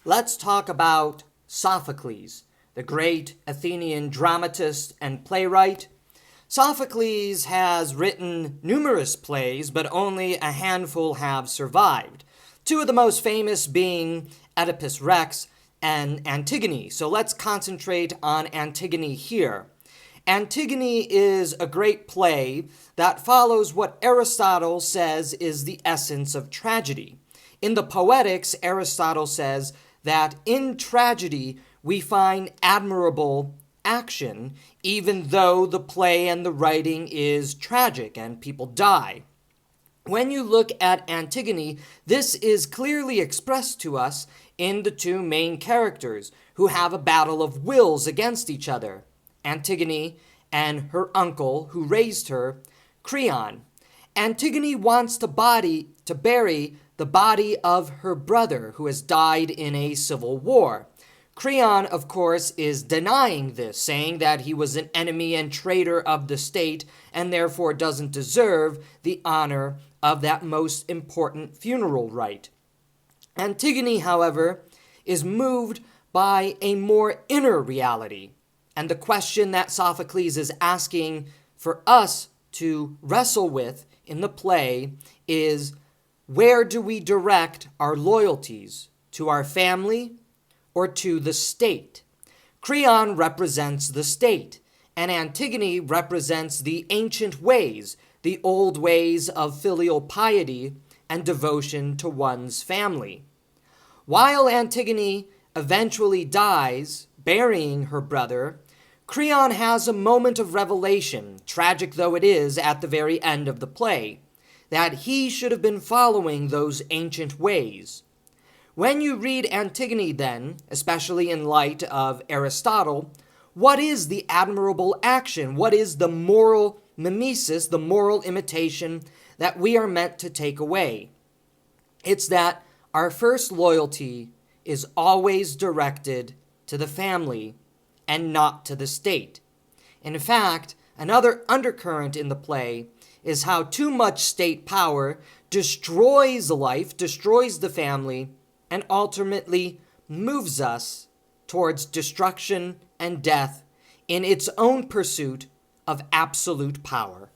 let's talk about Sophocles, the great Athenian dramatist and playwright. Sophocles has written numerous plays, but only a handful have survived. Two of the most famous being Oedipus Rex and Antigone. So let's concentrate on Antigone here. Antigone is a great play that follows what Aristotle says is the essence of tragedy. In the Poetics, Aristotle says that in tragedy we find admirable action, even though the play and the writing is tragic and people die. When you look at Antigone, this is clearly expressed to us in the two main characters who have a battle of wills against each other. Antigone and her uncle who raised her, Creon. Antigone wants to bury the body of her brother who has died in a civil war. Creon, of course, is denying this, saying that he was an enemy and traitor of the state and therefore doesn't deserve the honor of that most important funeral rite. Antigone, however, is moved by a more inner reality. And the question that Sophocles is asking for us to wrestle with in the play is, where do we direct our loyalties? To our family or to the state? Creon represents the state, and Antigone represents the ancient ways, the old ways of filial piety and devotion to one's family. While Antigone eventually dies, burying her brother, Creon has a moment of revelation, tragic though it is at the very end of the play, that he should have been following those ancient ways. When you read Antigone then, especially in light of Aristotle, what is the admirable action? What is the moral mimesis, the moral imitation that we are meant to take away? It's that our first loyalty is always directed to the family and not to the state. In fact, another undercurrent in the play is how too much state power destroys life, destroys the family, and ultimately moves us towards destruction and death in its own pursuit of absolute power.